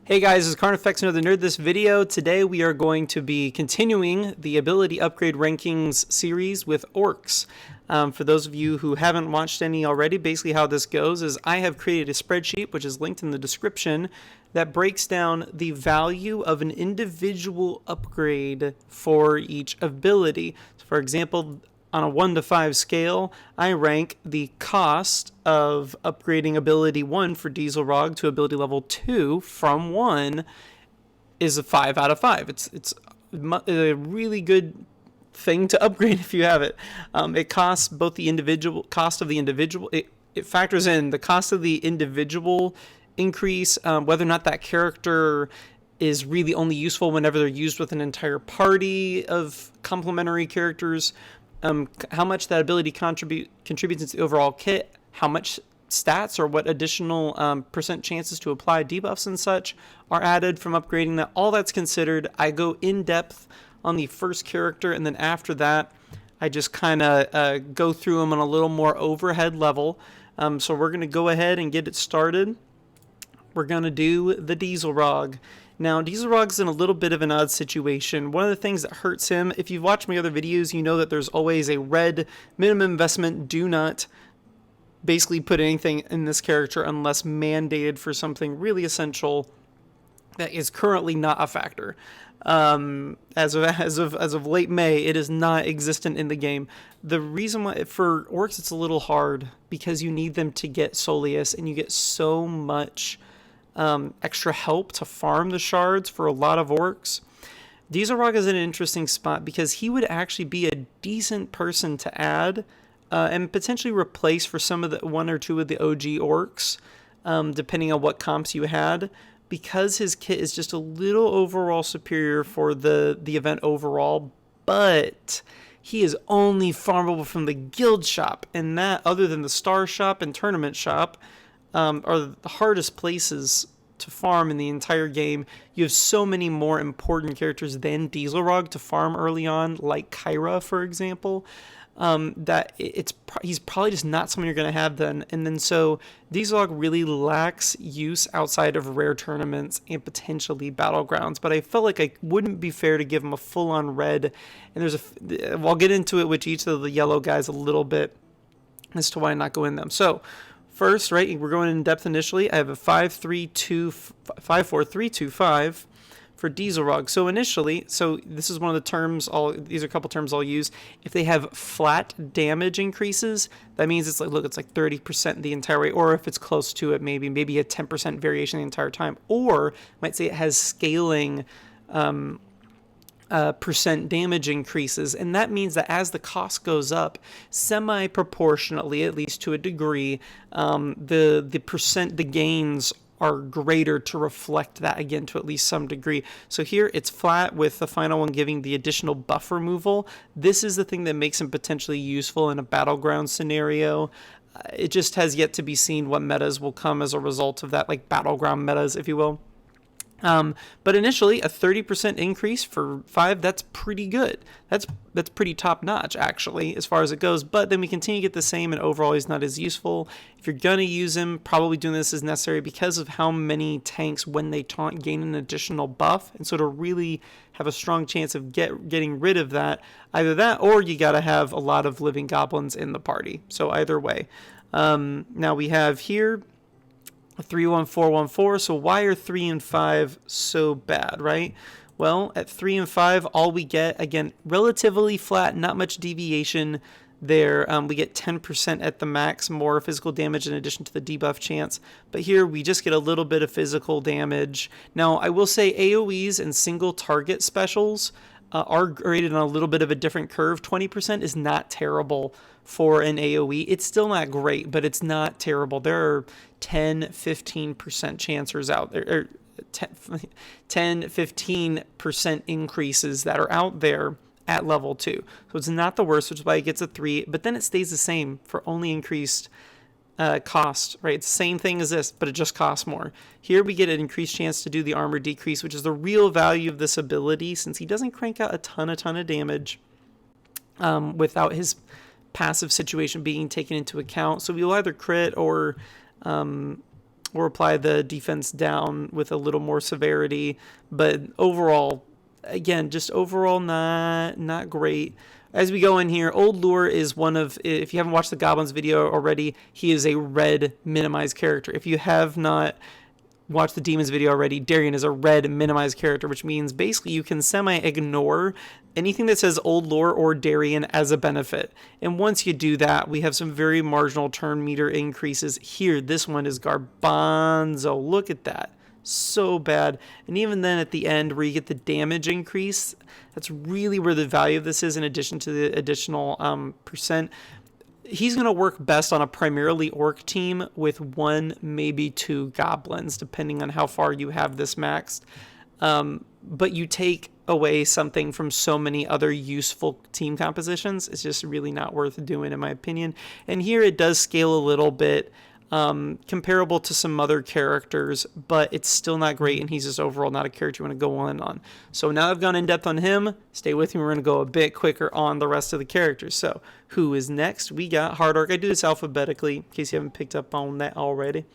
Hey guys, this is Carnifex, another Nerd This video. Today we are going to be continuing the ability upgrade rankings series with Orcs. For those of you who haven't watched any already, basically how this goes is I have created a spreadsheet, which is linked in the description, that breaks down the value of an individual upgrade for each ability. So for example, on a 1 to 5 scale, I rank the cost of upgrading ability 1 for Diesel Raagh to ability level 2 from 1 is a 5 out of 5. It's a really good thing to upgrade if you have it. It costs both the individual cost of the individual. It factors in the cost of the individual increase, whether or not that character is really only useful whenever they're used with an entire party of complementary characters. How much that ability contributes into the overall kit, how much stats or what additional percent chances to apply debuffs and such are added from upgrading that. All that's considered. I go in depth on the first character, and then after that, I just kind of go through them on a little more overhead level. So we're going to go ahead and get it started. We're going to do the Diesel Raagh. Now, Diesel Raagh's in a little bit of an odd situation. One of the things that hurts him, if you've watched my other videos, you know that there's always a red minimum investment. Do not basically put anything in this character unless mandated for something really essential that is currently not a factor. As of late May, it is not existent in the game. The reason why for Orcs it's a little hard because you need them to get Solius, and you get so much extra help to farm the shards for a lot of Orcs. Diesel Raagh is in an interesting spot because he would actually be a decent person to add and potentially replace for some of the one or two of the OG Orcs, depending on what comps you had, because his kit is just a little overall superior for the event overall, but he is only farmable from the guild shop, and that, other than the star shop and tournament shop, are the hardest places to farm in the entire game. You have so many more important characters than Diesel Raagh to farm early on, like Kyra, for example, that he's probably just not someone you're going to have then. And then so Diesel Raagh really lacks use outside of rare tournaments and potentially battlegrounds. But I felt like I wouldn't be fair to give him a full-on red. And I'll get into it with each of the yellow guys a little bit as to why not go in them. So first, right, we're going in depth initially. I have a 5-4-3-2-5 for Diesel Raagh. So initially, this is one of the terms, these are a couple terms I'll use. If they have flat damage increases, that means it's like 30% the entire way, or if it's close to it, maybe a 10% variation the entire time. Or might say it has scaling percent damage increases, and that means that as the cost goes up, semi-proportionately, at least to a degree, the gains are greater to reflect that again to at least some degree. So here it's flat with the final one giving the additional buff removal. This is the thing that makes him potentially useful in a battleground scenario. It just has yet to be seen what metas will come as a result of that, like battleground metas, if you will. But initially, a 30% increase for 5, that's pretty good. That's pretty top-notch, actually, as far as it goes. But then we continue to get the same, and overall he's not as useful. If you're going to use him, probably doing this is necessary because of how many tanks, when they taunt, gain an additional buff. And so to really have a strong chance of getting rid of that, either that or you got to have a lot of living goblins in the party. So either way. Now we have here 3-1-4-1-4. So why are 3 and 5 so bad, right? Well, at 3 and 5, all we get, again, relatively flat, not much deviation there. We get 10% at the max, more physical damage in addition to the debuff chance. But here we just get a little bit of physical damage. Now, I will say AoEs and single target specials are graded on a little bit of a different curve. 20% is not terrible for an AoE. It's still not great, but it's not terrible. There are 10-15% chancers out there, or 10-15% increases that are out there at level 2. So it's not the worst, which is why it gets a 3, but then it stays the same for only increased cost, right? It's the same thing as this, but it just costs more. Here we get an increased chance to do the armor decrease, which is the real value of this ability, since he doesn't crank out a ton of damage without his passive situation being taken into account. So we'll either crit or or apply the defense down with a little more severity. But overall, again, just overall not great. As we go in here, Old Lure is one of, if you haven't watched the Goblins video already, he is a red minimized character. If you have not watched the Demons video already, Darien is a red minimized character, which means basically you can semi-ignore anything that says Old Lore or Darien as a benefit. And once you do that, we have some very marginal turn meter increases here. This one is Garbanzo. Look at that. So bad. And even then at the end where you get the damage increase, that's really where the value of this is, in addition to the additional percent. He's going to work best on a primarily orc team with 1, maybe 2 goblins, depending on how far you have this maxed. But you take away something from so many other useful team compositions. It's just really not worth doing, in my opinion. And here it does scale a little bit, comparable to some other characters, but it's still not great, and he's just overall not a character you want to go on. So now I've gone in depth on him. Stay with me. We're going to go a bit quicker on the rest of the characters. So who is next? We got Hard Orc. I do this alphabetically in case you haven't picked up on that already.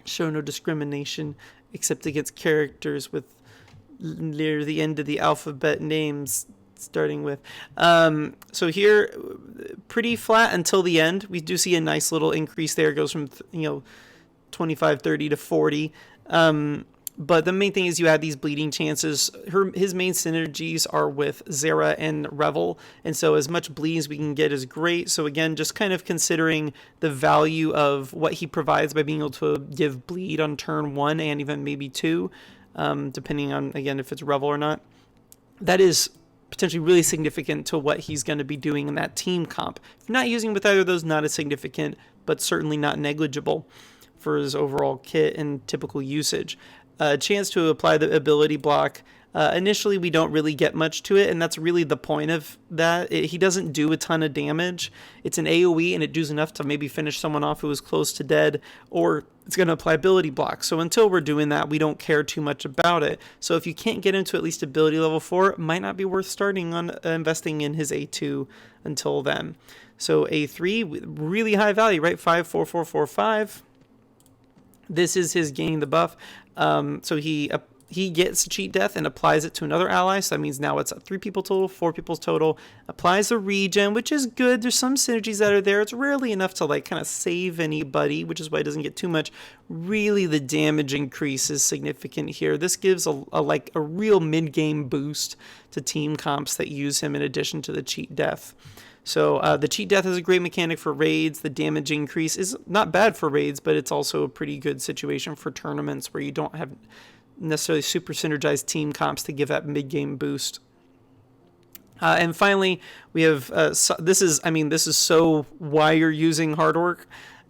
Show no discrimination except against characters with near the end of the alphabet names starting with. So here, pretty flat until the end. We do see a nice little increase there. It goes from 25, 30 to 40. But the main thing is you add these bleeding chances. His main synergies are with Zehra and Revel, and so as much bleed as we can get is great. So again, just kind of considering the value of what he provides by being able to give bleed on turn 1 and even maybe 2, depending on, again, if it's Revel or not. That is potentially really significant to what he's going to be doing in that team comp. If you're not using with either of those, not as significant, but certainly not negligible for his overall kit and typical usage. A chance to apply the ability block. Initially, we don't really get much to it, and that's really the point of that. He doesn't do a ton of damage. It's an AoE, and it does enough to maybe finish someone off who is close to dead, or it's going to apply ability block. So until we're doing that, we don't care too much about it. So if you can't get into at least ability level 4, it might not be worth starting on investing in his A2 until then. So A3, really high value, right? 5, 4, 4, 4, 5. This is his gaining the buff. So he gets cheat death and applies it to another ally. So that means now it's 3 people total, 4 people total. Applies a regen, which is good. There's some synergies that are there. It's rarely enough to like kind of save anybody, which is why it doesn't get too much. Really, the damage increase is significant here. This gives a real mid-game boost to team comps that use him in addition to the cheat death. So the cheat death is a great mechanic for raids. The damage increase is not bad for raids, but it's also a pretty good situation for tournaments where you don't have necessarily super synergized team comps to give that mid-game boost. And finally, we have this is so why you're using Hard Orc.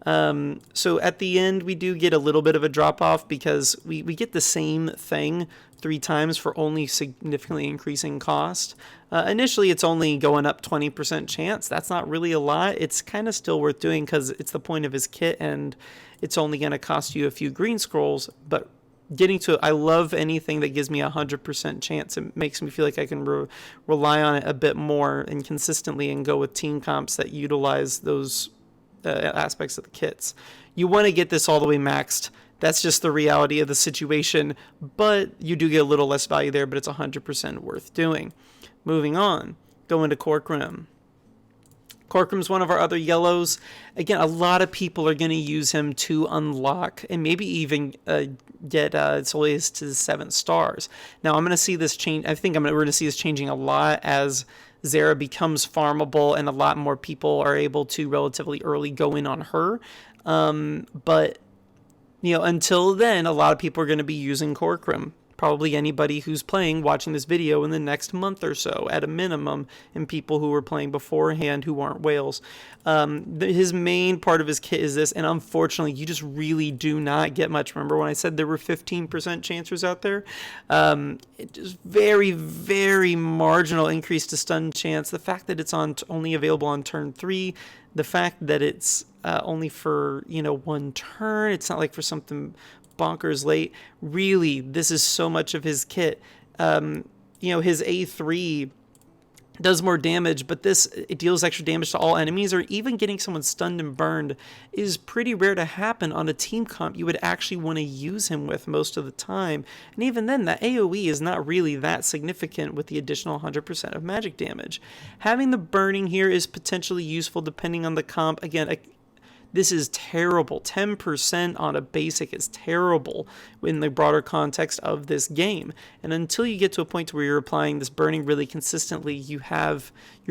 So at the end, we do get a little bit of a drop-off because we get the same thing 3 times for only significantly increasing cost. Initially, it's only going up 20% chance. That's not really a lot. It's kind of still worth doing because it's the point of his kit, and it's only going to cost you a few green scrolls. But getting to it, I love anything that gives me 100% chance. It makes me feel like I can rely on it a bit more and consistently and go with team comps that utilize those aspects of the kits. You want to get this all the way maxed. That's just the reality of the situation, but you do get a little less value there, but it's 100% worth doing. Moving on, go into Courtroom. Courtroom's one of our other yellows. Again, a lot of people are going to use him to unlock and maybe even get Solius to 7 stars. Now, I'm going to see this change. I think we're going to see this changing a lot as Zehra becomes farmable and a lot more people are able to relatively early go in on her. But until then, a lot of people are going to be using Courtroom. Probably anybody who's watching this video in the next month or so, at a minimum, and people who were playing beforehand who aren't whales. His main part of his kit is this, and unfortunately, you just really do not get much. Remember when I said there were 15% chancers out there? It just very, very marginal increase to stun chance. The fact that it's only available on turn 3, the fact that it's only for 1 turn, it's not like for something bonkers late. Really, this is so much of his kit. His A3 does more damage, but it deals extra damage to all enemies, or even getting someone stunned and burned is pretty rare to happen on a team comp you would actually want to use him with most of the time. And even then, the AoE is not really that significant with the additional 100% of magic damage. Having the burning here is potentially useful depending on the comp. Again, this is terrible. 10% on a basic is terrible in the broader context of this game. And until you get to a point where you're applying this burning really consistently, you're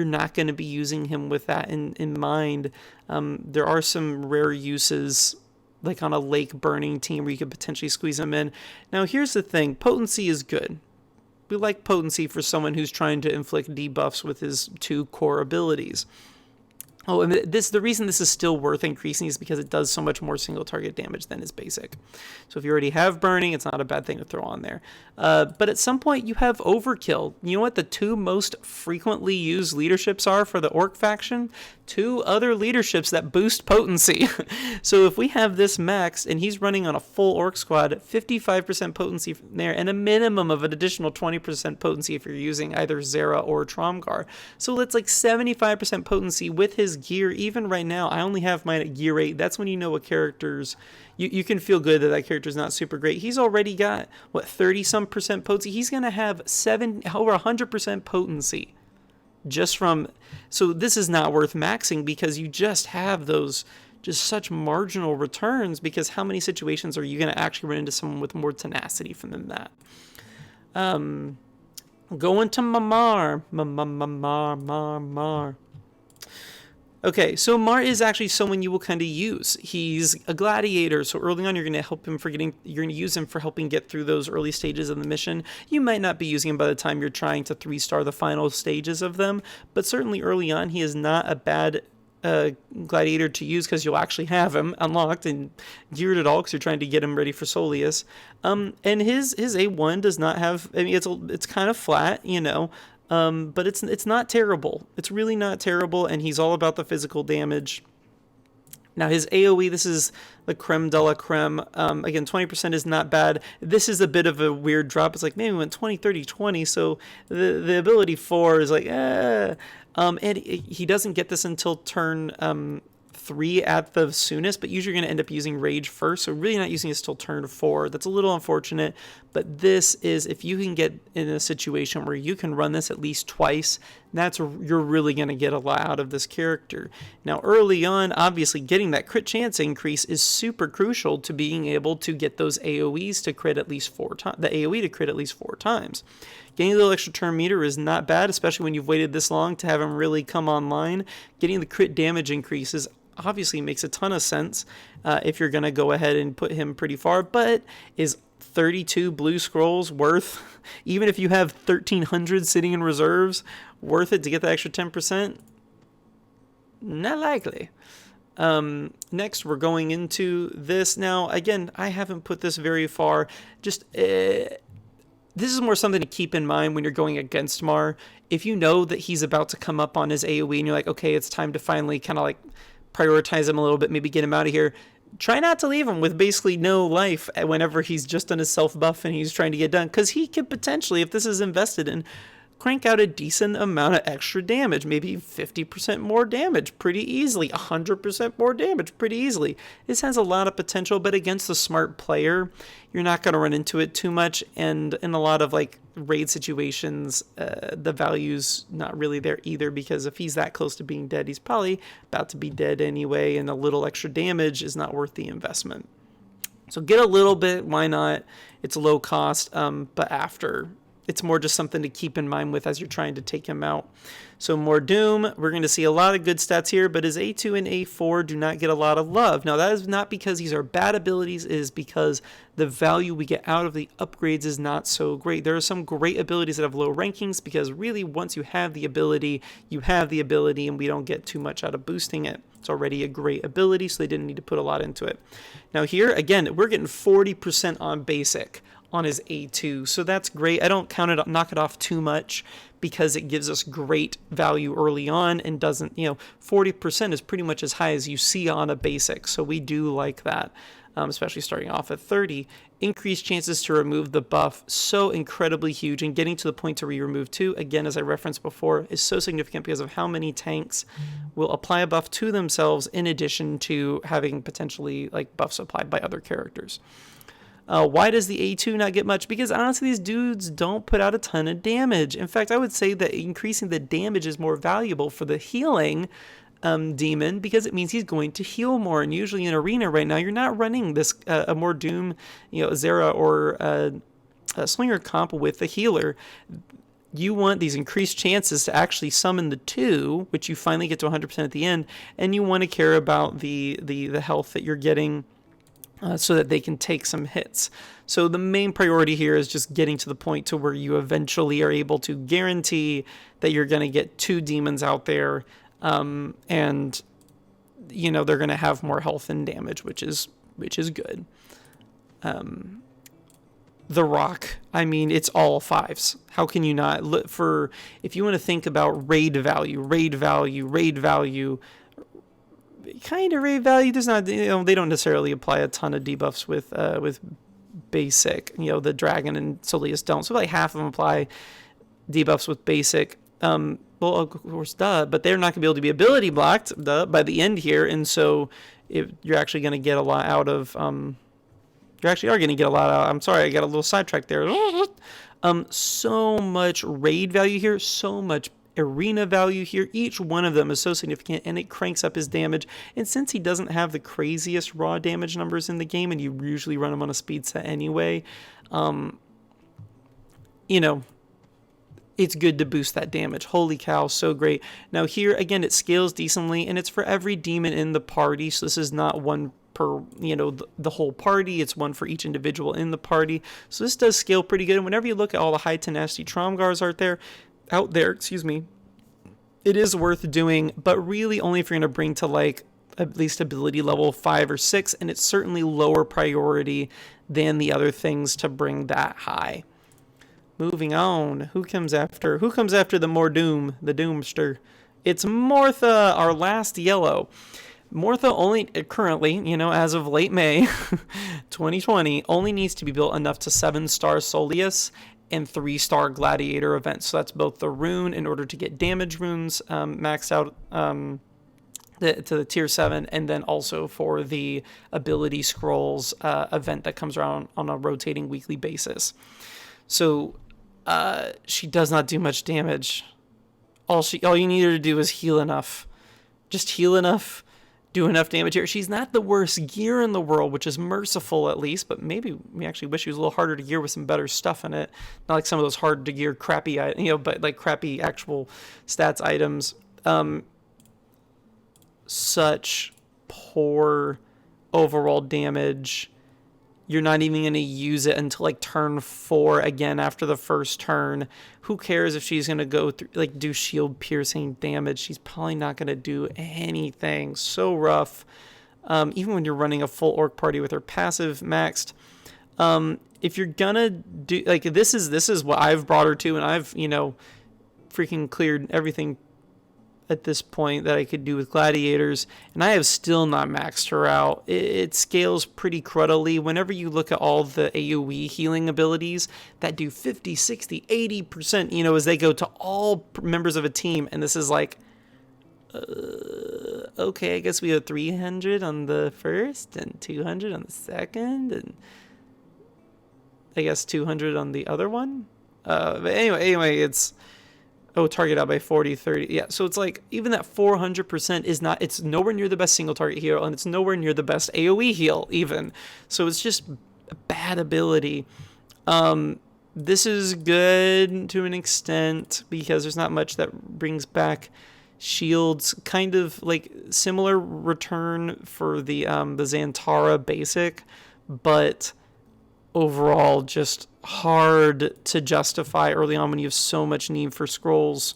not going to be using him with that in mind. There are some rare uses, like on a lake burning team, where you could potentially squeeze him in. Now, here's the thing. Potency is good. We like potency for someone who's trying to inflict debuffs with his 2 core abilities. Oh, and the reason this is still worth increasing is because it does so much more single target damage than his basic. So if you already have burning, it's not a bad thing to throw on there. But at some point you have overkill. You know what the 2 most frequently used leaderships are for the Orc faction? 2 other leaderships that boost potency. So if we have this maxed and he's running on a full Orc squad, 55% potency from there, and a minimum of an additional 20% potency if you're using either Zehra or Tromgar. So it's like 75% potency with his gear. Even right now, I only have mine at gear 8. That's when you know a character's, you can feel good that character's not super great. He's already got, 30-some% potency? He's going to have over 100% potency just from, so this is not worth maxing because you just have those just such marginal returns, because how many situations are you going to actually run into someone with more tenacity from than that? Going to Mar. Okay, so Mar is actually someone you will kind of use. He's a gladiator, so early on you're going to use him for helping get through those early stages of the mission. You might not be using him by the time you're trying to 3-star the final stages of them, but certainly early on he is not a bad gladiator to use, because you'll actually have him unlocked and geared at all because you're trying to get him ready for Solius. And his A1 does not have, I mean, it's kind of flat, but it's not terrible. It's really not terrible, and he's all about the physical damage. Now his AoE, this is the creme de la creme. Again, 20% is not bad. This is a bit of a weird drop. It's like, man, we went 20, 30, 20, so the ability 4 is like, and he doesn't get this until turn 3 at the soonest, but usually you're going to end up using Rage first, so really not using this till turn 4. That's a little unfortunate, but this is, if you can get in a situation where you can run this at least twice, you're really going to get a lot out of this character. Now early on, obviously getting that crit chance increase is super crucial to being able to get those AoEs to crit at least 4 times, the AoE to crit at least 4 times. Getting a little extra turn meter is not bad, especially when you've waited this long to have him really come online. Getting the crit damage increases obviously makes a ton of sense if you're going to go ahead and put him pretty far, but is 32 blue scrolls worth, even if you have 1,300 sitting in reserves, worth it to get the extra 10%? Not likely. Next, we're going into this. Now, again, I haven't put this very far. Just this is more something to keep in mind when you're going against Mar. If you know that he's about to come up on his AoE and you're like, okay, it's time to finally kind of like prioritize him a little bit, maybe get him out of here, try not to leave him with basically no life whenever he's just done his self buff and he's trying to get done, because he could potentially, if this is invested in, crank out a decent amount of extra damage, maybe 50% more damage pretty easily, 100% more damage pretty easily. This has a lot of potential, but against a smart player, you're not going to run into it too much, and in a lot of like raid situations, the value's not really there either, because if he's that close to being dead, he's probably about to be dead anyway, and a little extra damage is not worth the investment. So get a little bit, why not? It's low cost, but after, it's more just something to keep in mind with as you're trying to take him out. So more Doom, we're going to see a lot of good stats here, but his A2 and A4 do not get a lot of love. Now that is not because these are bad abilities, it is because the value we get out of the upgrades is not so great. There are some great abilities that have low rankings, because really once you have the ability, and we don't get too much out of boosting it. It's already a great ability, so they didn't need to put a lot into it. Now here, again, we're getting 40% on basic on his A2, so that's great. I don't knock it off too much, because it gives us great value early on and doesn't, 40% is pretty much as high as you see on a basic, so we do like that, especially starting off at 30. increased chances to remove the buff, so incredibly huge, and getting to the point to where you remove 2, again, as I referenced before, is so significant because of how many tanks will apply a buff to themselves in addition to having potentially like buffs applied by other characters. Why does the A2 not get much? Because honestly, these dudes don't put out a ton of damage. In fact, I would say that increasing the damage is more valuable for the healing demon, because it means he's going to heal more. And usually in arena right now, you're not running this a more Doom, Zehra or a Slinger comp with the healer. You want these increased chances to actually summon the 2, which you finally get to 100% at the end, and you want to care about the health that you're getting so that they can take some hits. So the main priority here is just getting to the point to where you eventually are able to guarantee that you're going to get 2 demons out there, and they're going to have more health and damage, which is good. The Rock, I mean, it's all 5s. How can you not look for, if you want to think about raid value, kind of raid value, there's not, they don't necessarily apply a ton of debuffs with basic, the Dragon and Solius don't. So like half of them apply debuffs with basic. Well, of course, but they're not going to be able to be ability blocked by the end here, and so you're actually going to get a lot out of. You actually are going to get a lot out. I'm sorry, I got a little sidetracked there. So much raid value here, so much arena value here. Each one of them is so significant, and it cranks up his damage. And since he doesn't have the craziest raw damage numbers in the game, and you usually run him on a speed set anyway, it's good to boost that damage. Holy cow, so great. Now here, again, it scales decently, and it's for every demon in the party, so this is not one per, the whole party. It's one for each individual in the party. So this does scale pretty good, and whenever you look at all the high tenacity Tromgars out there, it is worth doing, but really only if you're going to bring to like at least ability level 5 or 6, and it's certainly lower priority than the other things to bring that high. Moving on, who comes after the more Doom, the Doomster? It's Mortha, our last yellow. Mortha only currently, as of late May 2020, only needs to be built enough to 7-star Solius and 3-star Gladiator events. So that's both the rune in order to get damage runes maxed out to the tier 7, and then also for the ability scrolls event that comes around on a rotating weekly basis. So she does not do much damage. All you need her to do is heal enough. Just heal enough, do enough damage here. She's not the worst gear in the world, which is merciful at least, but maybe we actually wish she was a little harder to gear with some better stuff in it. Not like some of those hard to gear crappy, but like crappy actual stats items. Such poor overall damage. You're not even going to use it until like turn 4 again after the first turn. Who cares if she's going to go through, do shield piercing damage? She's probably not going to do anything. So rough. Even when you're running a full orc party with her passive maxed. If you're going to do, this is what I've brought her to, and I've, freaking cleared everything at this point that I could do with gladiators, and I have still not maxed her out. It scales pretty cruddily. Whenever you look at all the AoE healing abilities that do 50, 60, 80%, as they go to all members of a team, and this is like, okay, I guess we have 300 on the first, and 200 on the second, and I guess 200 on the other one. But anyway, it's... target out by 40, 30. Yeah, so it's like, even that 400% is not, it's nowhere near the best single target heal, and it's nowhere near the best AoE heal, even. So it's just a bad ability. This is good to an extent, because there's not much that brings back shields. Kind of like similar return for the Xantara basic, but overall just hard to justify early on when you have so much need for scrolls.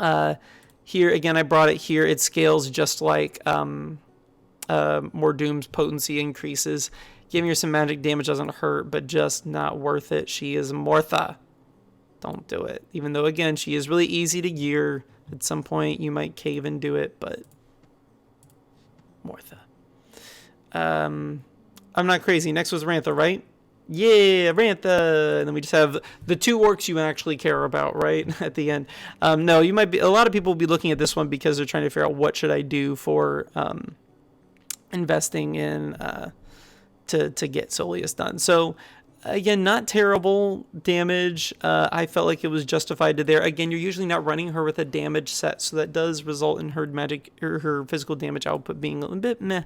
Here again, I brought it here. It scales just like more Doom's potency increases. Giving her some magic damage doesn't hurt, but just not worth it. She is Mortha. Don't do it. Even though, again, she is really easy to gear. At some point, you might cave and do it, but Mortha. I'm not crazy. Next was Rantha, right? Yeah, Rantha, and then we just have the 2 orcs you actually care about, right, at the end. No, you might be. A lot of people will be looking at this one because they're trying to figure out what should I do for investing in to get Solius done. So again, not terrible damage. I felt like it was justified to there. Again, you're usually not running her with a damage set, so that does result in her magic or her physical damage output being a little bit meh.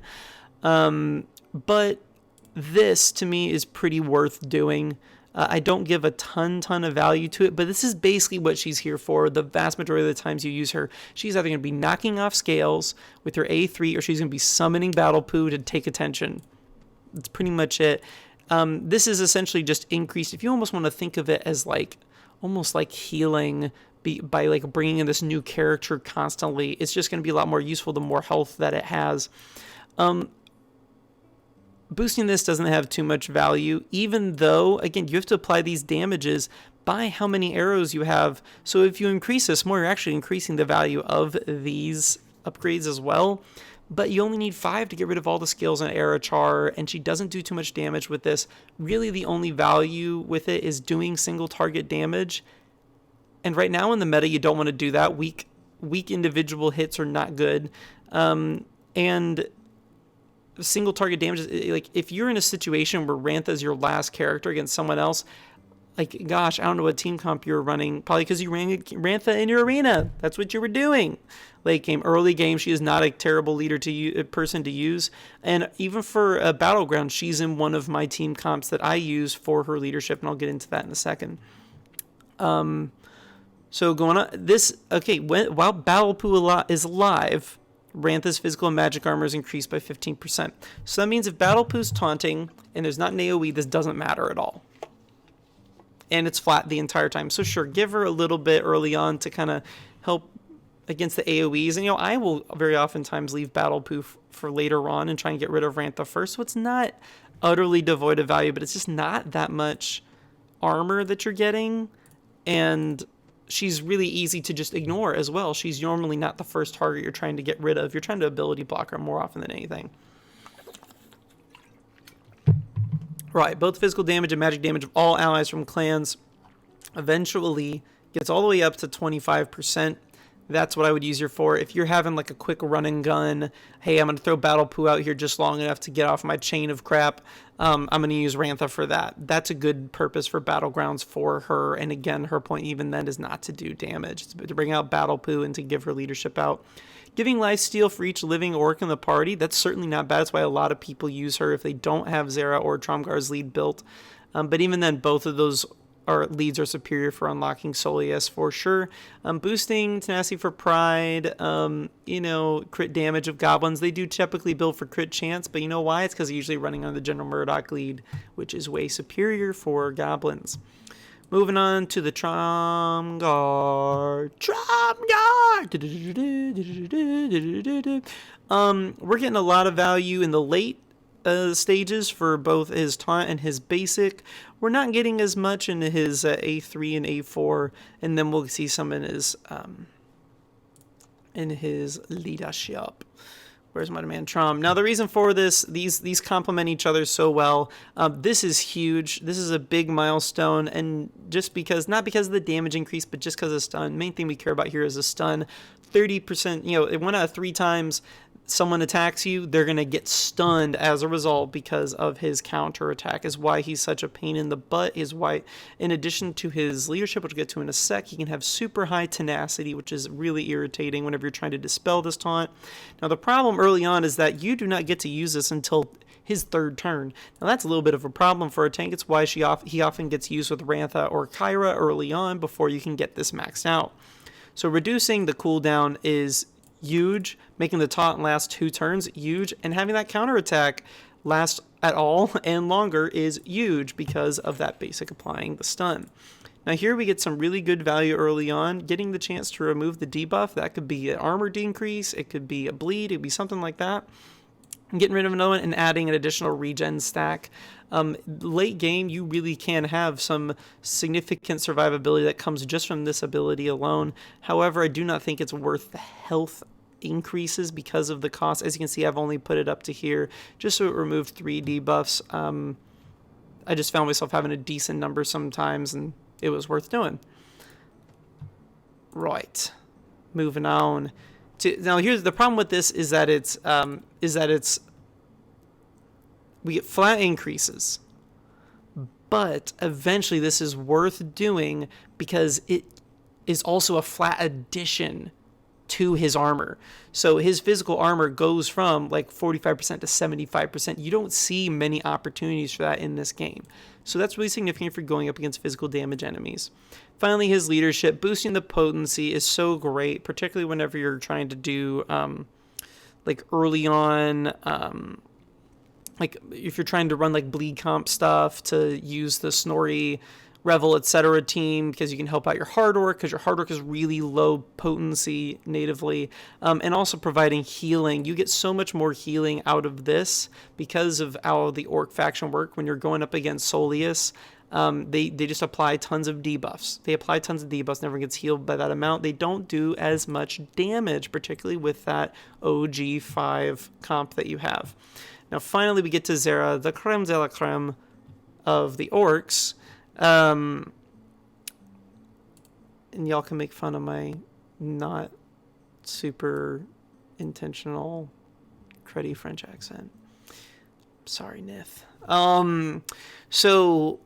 But this to me is pretty worth doing. I don't give a ton of value to it, but this is basically what she's here for. The vast majority of the times you use her, she's either going to be knocking off scales with her A3, or she's going to be summoning Battle Poo to take attention. That's pretty much it. This is essentially just increased. If you almost want to think of it as like almost like healing by like bringing in this new character constantly, it's just going to be a lot more useful the more health that it has. Boosting this doesn't have too much value, even though, again, you have to apply these damages by how many arrows you have. So if you increase this more, you're actually increasing the value of these upgrades as well. But you only need 5 to get rid of all the skills on Arrow Char, and she doesn't do too much damage with this. Really, the only value with it is doing single target damage. And right now in the meta, you don't want to do that. Weak individual hits are not good. And single target damage, like if you're in a situation where Rantha is your last character against someone else, like gosh, I don't know what team comp you're running, probably because you ran Rantha in your arena. That's what you were doing. Late game, early game, she is not a terrible leader person to use, and even for a battleground, she's in one of my team comps that I use for her leadership, and I'll get into that in a second. So going on this, okay, while Battle Poo is alive, Rantha's physical and magic armor is increased by 15%. So that means if Battle Poo's taunting and there's not an AoE, this doesn't matter at all. And it's flat the entire time. So sure, give her a little bit early on to kind of help against the AoEs. And, I will very oftentimes leave Battle Poo for later on and try and get rid of Rantha first. So it's not utterly devoid of value, but it's just not that much armor that you're getting. And she's really easy to just ignore as well. She's normally not the first target you're trying to get rid of. You're trying to ability block her more often than anything. Right, both physical damage and magic damage of all allies from clans eventually gets all the way up to 25%. That's what I would use her for. If you're having like a quick run and gun, hey, I'm going to throw Battle Poo out here just long enough to get off my chain of crap, I'm going to use Rantha for that. That's a good purpose for Battlegrounds for her. And again, her point even then is not to do damage. It's to bring out Battle Poo and to give her leadership out. Giving lifesteal for each living orc in the party, that's certainly not bad. That's why a lot of people use her if they don't have Zehra or Tromgar's lead built. But even then, both of those leads are superior for unlocking Solius for sure. Boosting Tenacity for Pride, crit damage of goblins. They do typically build for crit chance, but you know why? It's because they're usually running on the General Murdoch lead, which is way superior for goblins. Moving on to the Tromgar. We're getting a lot of value in the late stages for both his taunt and his basic. We're not getting as much in his A3 and A4, and then we'll see some in his leadership. Where's my man Trom? Now the reason for this, these complement each other so well. This is huge. This is a big milestone, and just because, not because of the damage increase, but just because of stun. Main thing we care about here is a stun. 30%, 1 out of 3 times someone attacks you, they're going to get stunned as a result because of his counter attack, is why he's such a pain in the butt, is why, in addition to his leadership, which we'll get to in a sec, he can have super high tenacity, which is really irritating whenever you're trying to dispel this taunt. Now, the problem early on is that you do not get to use this until his 3rd turn. Now, that's a little bit of a problem for a tank. It's why he often gets used with Rantha or Kyra early on before you can get this maxed out. So reducing the cooldown is huge, making the taunt last 2 turns, huge, and having that counterattack last at all and longer is huge because of that basic applying the stun. Now here we get some really good value early on, getting the chance to remove the debuff. That could be an armor decrease, it could be a bleed, it could be something like that. And getting rid of another one and adding an additional regen stack. Late game, you really can have some significant survivability that comes just from this ability alone. However, I do not think it's worth the health increases because of the cost. As you can see, I've only put it up to here just so it removed 3 debuffs. I just found myself having a decent number sometimes, and it was worth doing. Right. Moving on. Now here's the problem with this is that we get flat increases, but eventually this is worth doing because it is also a flat addition to his armor. So his physical armor goes from like 45% to 75%. You don't see many opportunities for that in this game. So that's really significant for going up against physical damage enemies. Finally, his leadership, boosting the potency is so great, particularly whenever you're trying to do like early on, like if you're trying to run like bleed comp stuff to use the Snorri, Revel, etc. team, because you can help out your hard orc, because your hard orc is really low potency natively, and also providing healing. You get so much more healing out of this because of how the orc faction work. When you're going up against Solius, they just apply tons of debuffs. They apply tons of debuffs, never gets healed by that amount. They don't do as much damage, particularly with that OG 5 comp that you have. Now finally we get to Zehra, the creme de la creme of the orcs. And y'all can make fun of my not super intentional cruddy French accent. Sorry, Nith. So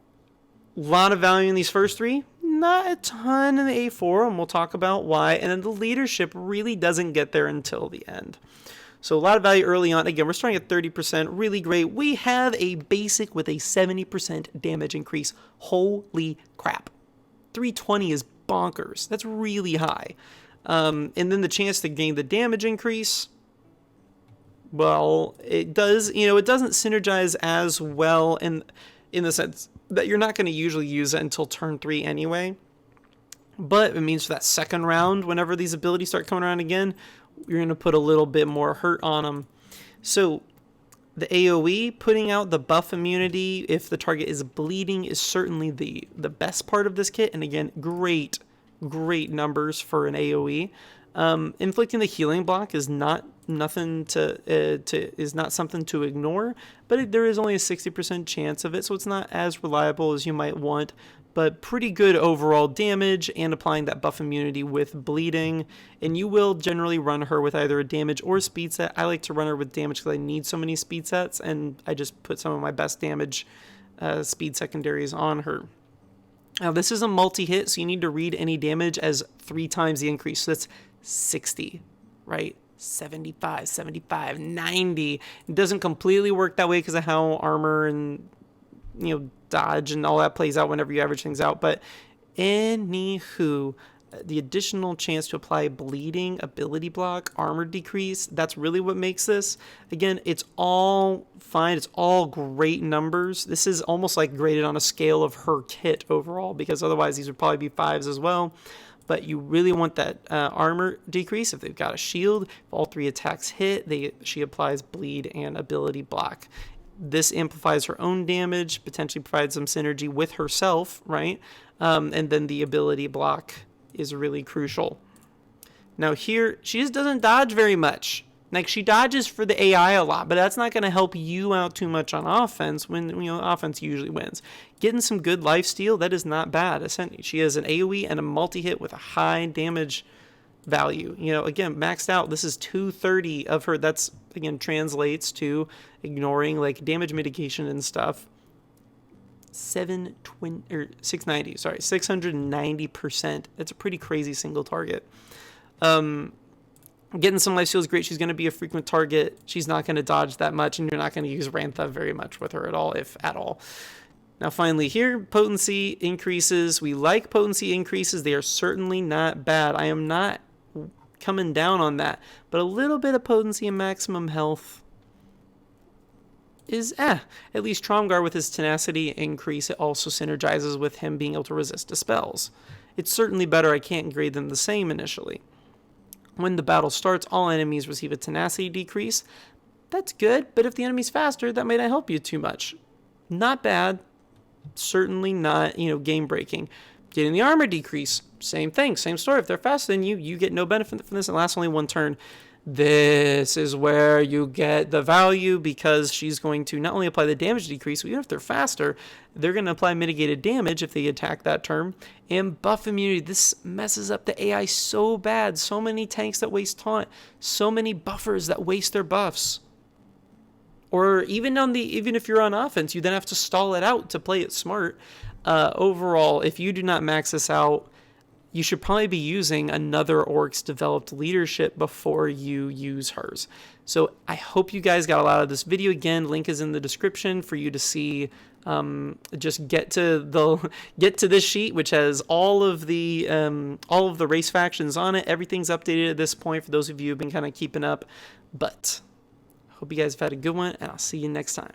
a lot of value in these first three, not a ton in the A4, and we'll talk about why. And then the leadership really doesn't get there until the end. So a lot of value early on. Again, we're starting at 30%. Really great. We have a basic with a 70% damage increase. Holy crap. 320 is bonkers. That's really high. And then the chance to gain the damage increase, well, it does, it doesn't synergize as well in the sense that you're not going to usually use it until turn 3 anyway. But it means for that second round, whenever these abilities start coming around again, you're going to put a little bit more hurt on them. So the AoE, putting out the buff immunity if the target is bleeding, is certainly the best part of this kit. And again, great numbers for an AoE. Inflicting the healing block is not something to ignore, but there is only a 60% chance of it, so it's not as reliable as you might want. But pretty good overall damage and applying that buff immunity with bleeding. And you will generally run her with either a damage or speed set. I like to run her with damage because I need so many speed sets, and I just put some of my best damage speed secondaries on her. Now this is a multi-hit, so you need to read any damage as 3 times the increase. So that's 60, right? 75, 75, 90. It doesn't completely work that way because of how armor and dodge and all that plays out whenever you average things out. But anywho, the additional chance to apply bleeding, ability block, armor decrease, that's really what makes this. Again, it's all fine. It's all great numbers. This is almost like graded on a scale of her kit overall, because otherwise these would probably be 5s as well. But you really want that armor decrease. If they've got a shield, if all 3 attacks hit, she applies bleed and ability block. This amplifies her own damage, potentially provides some synergy with herself, right? And then the ability block is really crucial. Now here, she just doesn't dodge very much. Like, she dodges for the AI a lot, but that's not going to help you out too much on offense when, offense usually wins. Getting some good lifesteal, that is not bad. Essentially, she has an AoE and a multi-hit with a high damage value. Again, maxed out, this is 230 of her. That's, again, translates to, ignoring like damage mitigation and stuff, 690%. That's a pretty crazy single target. Getting some life steal is great. She's going to be a frequent target. She's not going to dodge that much, and you're not going to use Rantha very much with her at all, if at all. Now finally here, potency increases. We like potency increases. They are certainly not bad. I am not coming down on that, but a little bit of potency and maximum health is at least Tromgar with his tenacity increase, it also synergizes with him being able to resist dispels. It's certainly better. I can't grade them the same initially. When the battle starts, all enemies receive a tenacity decrease. That's good, but if the enemy's faster, that might not help you too much. Not bad, certainly not, game breaking. Getting the armor decrease, same thing, same story. If they're faster than you, you get no benefit from this. It lasts only 1 turn. this is where you get the value, because she's going to not only apply the damage decrease, even if they're faster, they're going to apply mitigated damage if they attack that turn, and buff immunity. This messes up the AI so bad. So many tanks that waste taunt, so many buffers that waste their buffs. Or even if you're on offense, you then have to stall it out to play it smart. Overall, if you do not max this out, you should probably be using another Orcs developed leadership before you use hers. So I hope you guys got a lot out of this video. Again, link is in the description for you to see. Just get to this sheet, which has all of the race factions on it. Everything's updated at this point for those of you who've been kind of keeping up. But hope you guys have had a good one, and I'll see you next time.